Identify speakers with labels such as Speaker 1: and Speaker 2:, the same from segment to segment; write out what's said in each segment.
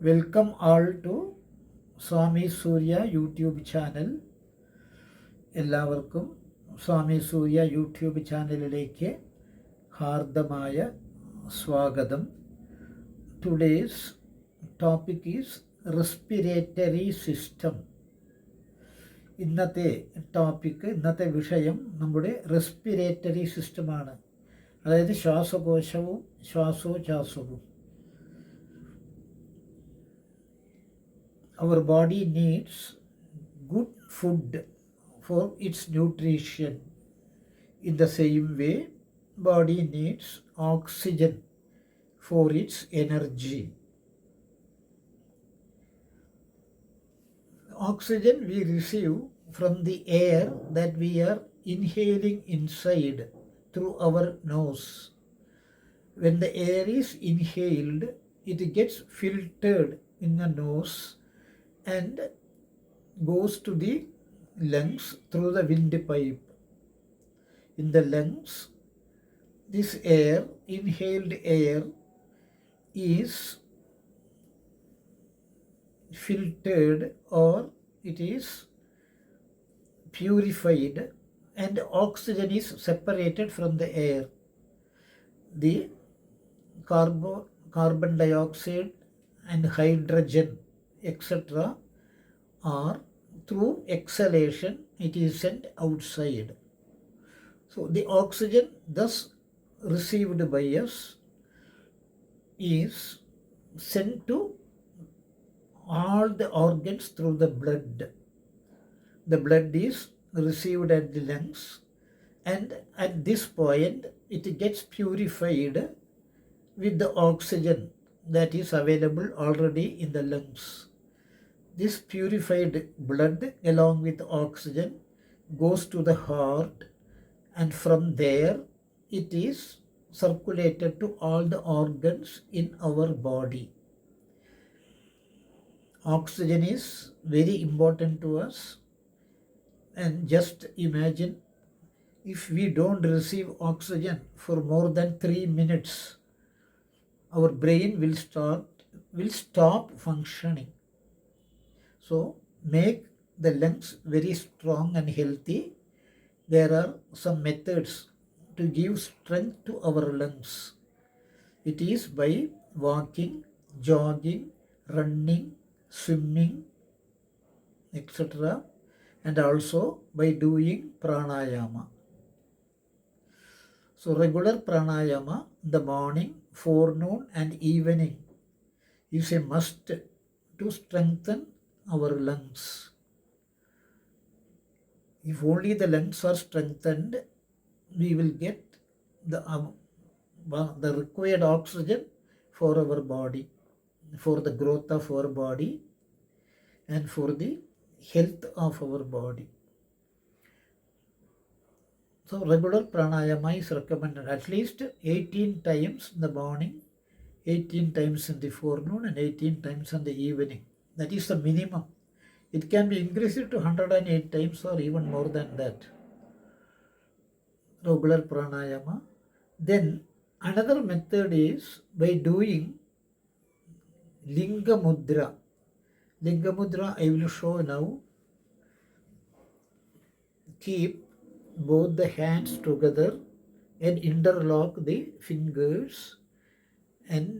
Speaker 1: Welcome all to Swami Surya YouTube channel. എല്ലാവർക്കും Swami Surya YouTube ചാനലിലേക്ക് ഹാർദമായ സ്വാഗതം. Today's topic is respiratory system. ഇന്നത്തെ വിഷയം നമ്മുടെ റെസ്പിറേറ്ററി സിസ്റ്റമാണ്, അതായത് ശ്വാസകോശവും ശ്വാസോച്ഛ്വാസവും. Our body needs good food for its nutrition. In the same way, body needs oxygen for its energy. Oxygen we receive from the air that we are inhaling inside through our nose. When the air is inhaled, it gets filtered in the nose and goes to the lungs through the windpipe. In the lungs, this air, inhaled air, is filtered or it is purified and oxygen is separated from the air. The carbon dioxide and hydrogen etc. are through exhalation it is sent outside. So the oxygen thus received by us is sent to all the organs through the blood. The blood is received at the lungs, and at this point it gets purified with the oxygen that is available already in the lungs. This purified blood along with oxygen goes to the heart, and from there it is circulated to all the organs in our body. Oxygen is very important to us, and just imagine if we don't receive oxygen for more than 3 minutes, our brain will stop functioning. So make the lungs very strong and healthy. There are some methods to give strength to our lungs. It is by walking, jogging, running, swimming, etc. and also by doing pranayama. So regular pranayama in the morning, forenoon and evening is a must to strengthen our lungs. If only the lungs are strengthened, we will get the required oxygen for our body, for the growth of our body and for the health of our body. So regular pranayama is recommended at least 18 times in the morning, 18 times in the forenoon and 18 times in the evening. That is the minimum. It can be increased to 108 times or even more than that. Regular pranayama. Then another method is by doing linga mudra. Linga mudra I will show now. Keep both the hands together and interlock the fingers and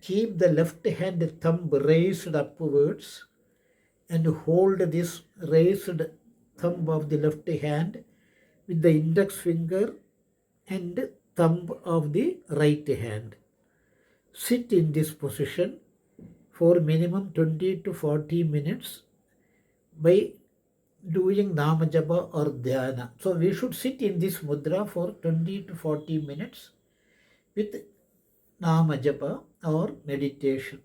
Speaker 1: keep the left hand thumb raised upwards and hold this raised thumb of the left hand with the index finger and thumb of the right hand. Sit in this position for minimum 20 to 40 minutes by doing Nama Japa or Dhyana. So we should sit in this mudra for 20 to 40 minutes with Nama Japa or meditation.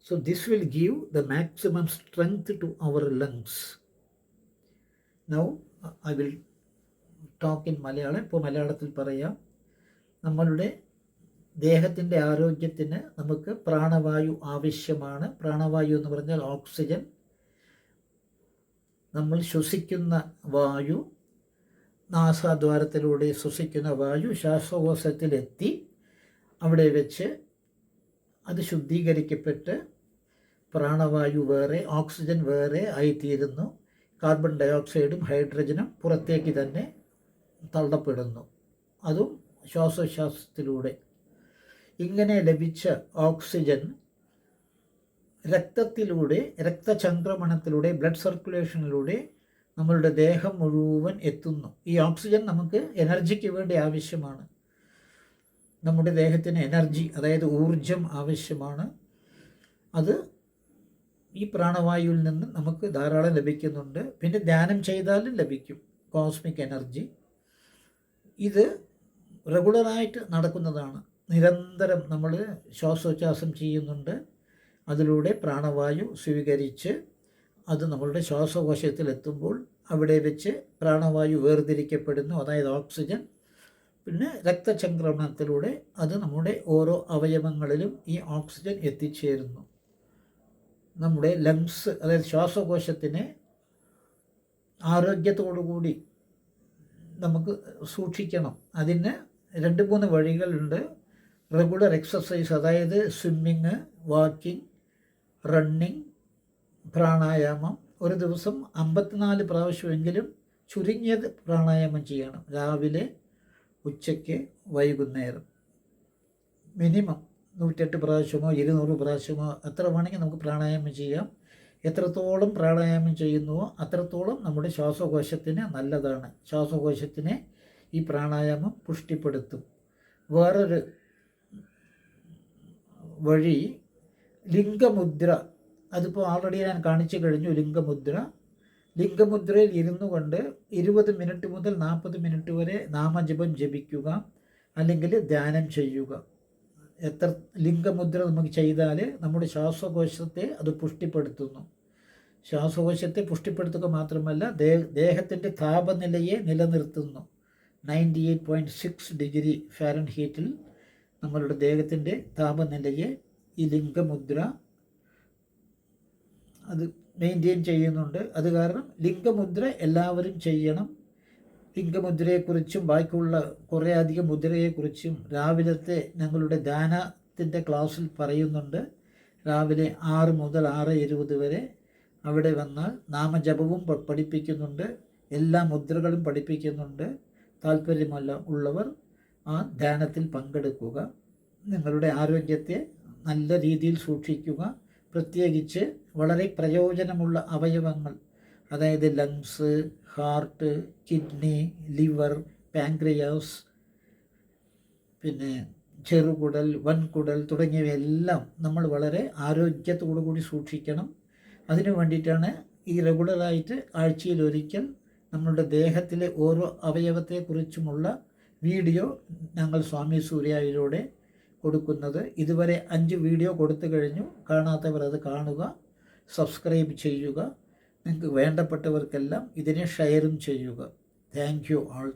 Speaker 1: So this will give the maximum strength to our lungs. Now I will talk in Malayalam. ഇപ്പോൾ മലയാളത്തിൽ പറയാം. നമ്മളുടെ ദേഹത്തിൻ്റെ ആരോഗ്യത്തിന് നമുക്ക് പ്രാണവായു ആവശ്യമാണ്. പ്രാണവായു എന്ന് പറഞ്ഞാൽ oxygen. നമ്മൾ ശ്വസിക്കുന്ന വായു, നാസാദ്വാരത്തിലൂടെ ശ്വസിക്കുന്ന വായു ശ്വാസകോശത്തിലെത്തി അവിടെ വെച്ച് അത് ശുദ്ധീകരിക്കപ്പെട്ട് പ്രാണവായു വേറെ ഓക്സിജൻ വേറെ ആയിത്തീരുന്നു. കാർബൺ ഡയോക്സൈഡും ഹൈഡ്രജനും പുറത്തേക്ക് തന്നെ തള്ളപ്പെടുന്നു, അതും ശ്വാസോച്ഛ്വാസത്തിലൂടെ. ഇങ്ങനെ ലഭിച്ച ഓക്സിജൻ രക്തത്തിലൂടെ, രക്തചംക്രമണത്തിലൂടെ, ബ്ലഡ് സർക്കുലേഷനിലൂടെ നമ്മളുടെ ദേഹം മുഴുവൻ എത്തുന്നു. ഈ ഓക്സിജൻ നമുക്ക് എനർജിക്ക് വേണ്ടി ആവശ്യമാണ്. നമ്മുടെ ദേഹത്തിന് എനർജി, അതായത് ഊർജം ആവശ്യമാണ്. അത് ഈ പ്രാണവായുവിൽ നിന്ന് നമുക്ക് ധാരാളം ലഭിക്കുന്നുണ്ട്. പിന്നെ ധ്യാനം ചെയ്താലും ലഭിക്കും കോസ്മിക് എനർജി. ഇത് റെഗുലറായിട്ട് നടക്കുന്നതാണ്. നിരന്തരം നമ്മൾ ശ്വാസോച്ഛ്വാസം ചെയ്യുന്നുണ്ട്. അതിലൂടെ പ്രാണവായു സ്വീകരിച്ച് അത് നമ്മളുടെ ശ്വാസകോശത്തിലെത്തുമ്പോൾ അവിടെ വെച്ച് പ്രാണവായു വേർതിരിക്കപ്പെടുന്നു, അതായത് ഓക്സിജൻ. പിന്നെ രക്തചംക്രമണത്തിലൂടെ അത് നമ്മുടെ ഓരോ അവയവങ്ങളിലും ഈ ഓക്സിജൻ എത്തിച്ചേരുന്നു. നമ്മുടെ ലങ്സ്, അതായത് ശ്വാസകോശത്തിനെ ആരോഗ്യത്തോടുകൂടി നമുക്ക് സൂക്ഷിക്കണം. അതിന് 2-3 വഴികളുണ്ട്. റെഗുലർ എക്സസൈസ്, അതായത് സ്വിമ്മിങ്, വാക്കിംഗ്, റണ്ണിങ്, പ്രാണായാമം. ഒരു ദിവസം 54 പ്രാവശ്യമെങ്കിലും ചുരുങ്ങിയത് പ്രാണായാമം ചെയ്യണം. രാവിലെ, ഉച്ചയ്ക്ക്, വൈകുന്നേരം. മിനിമം 108 പ്രാവശ്യമോ 200 പ്രാവശ്യമോ എത്ര വേണമെങ്കിൽ നമുക്ക് പ്രാണായാമം ചെയ്യാം. എത്രത്തോളം പ്രാണായാമം ചെയ്യുന്നുവോ അത്രത്തോളം നമ്മുടെ ശ്വാസകോശത്തിന് നല്ലതാണ്. ശ്വാസകോശത്തിനെ ഈ പ്രാണായാമം പുഷ്ടിപ്പെടുത്തും. വേറൊരു വഴി ലിംഗമുദ്ര. അതിപ്പോൾ ഓൾറെഡി ഞാൻ കാണിച്ചു കഴിഞ്ഞു. ലിംഗമുദ്രയിൽ ഇരുന്നു കൊണ്ട് 20 മിനിറ്റ് മുതൽ 40 മിനിറ്റ് വരെ നാമജപം ജപിക്കുക, അല്ലെങ്കിൽ ധ്യാനം ചെയ്യുക. എത്ര ലിംഗമുദ്ര നമുക്ക് ചെയ്താൽ നമ്മുടെ ശ്വാസകോശത്തെ അത് പുഷ്ടിപ്പെടുത്തുന്നു. ശ്വാസകോശത്തെ പുഷ്ടിപ്പെടുത്തുക മാത്രമല്ല, ദേഹത്തിൻ്റെ താപനിലയെ നിലനിർത്തുന്നു. 98.6 ഡിഗ്രി ഫാരൻഹീറ്റിൽ നമ്മളുടെ ദേഹത്തിൻ്റെ താപനിലയെ ഈ ലിംഗമുദ്ര അത് മെയിൻറ്റെയിൻ ചെയ്യുന്നുണ്ട്. അത് കാരണം ലിംഗമുദ്ര എല്ലാവരും ചെയ്യണം. ലിംഗമുദ്രയെക്കുറിച്ചും ബാക്കിയുള്ള കുറേ അധികം മുദ്രയെക്കുറിച്ചും രാവിലത്തെ ഞങ്ങളുടെ ധ്യാനത്തിൻ്റെ ക്ലാസ്സിൽ പറയുന്നുണ്ട്. രാവിലെ 6 മുതൽ 6:20 വരെ അവിടെ വന്നാൽ നാമജപവും പഠിപ്പിക്കുന്നുണ്ട്. എല്ലാ മുദ്രകളും പഠിപ്പിക്കുന്നുണ്ട്. ഉള്ളവർ ആ ധ്യാനത്തിൽ പങ്കെടുക്കുക. നിങ്ങളുടെ ആരോഗ്യത്തെ നല്ല രീതിയിൽ സൂക്ഷിക്കുക. പ്രത്യേകിച്ച് വളരെ പ്രയോജനമുള്ള അവയവങ്ങൾ, അതായത് lungs, heart, kidney, liver, pancreas, പിന്നെ ചെറുകുടൽ, വൻകുടൽ തുടങ്ങിയവയെല്ലാം നമ്മൾ വളരെ ആരോഗ്യത്തോടു കൂടി സൂക്ഷിക്കണം. അതിനു വേണ്ടിയിട്ടാണ് ഈ റെഗുലറായിട്ട് ആഴ്ചയിലൊരിക്കൽ നമ്മളുടെ ദേഹത്തിലെ ഓരോ അവയവത്തെക്കുറിച്ചുമുള്ള വീഡിയോ ഞങ്ങൾ സ്വാമി സൂര്യായിലൂടെ കൊടുക്കുന്നത്. ഇതുവരെ 5 വീഡിയോ കൊടുത്തു കഴിഞ്ഞു. കാണാത്തവർ അത് കാണുക, സബ്സ്ക്രൈബ് ചെയ്യുക. നിങ്ങൾക്ക് വേണ്ടപ്പെട്ടവർക്കെല്ലാം ഇതിനെ ഷെയറും ചെയ്യുക. Thank you all.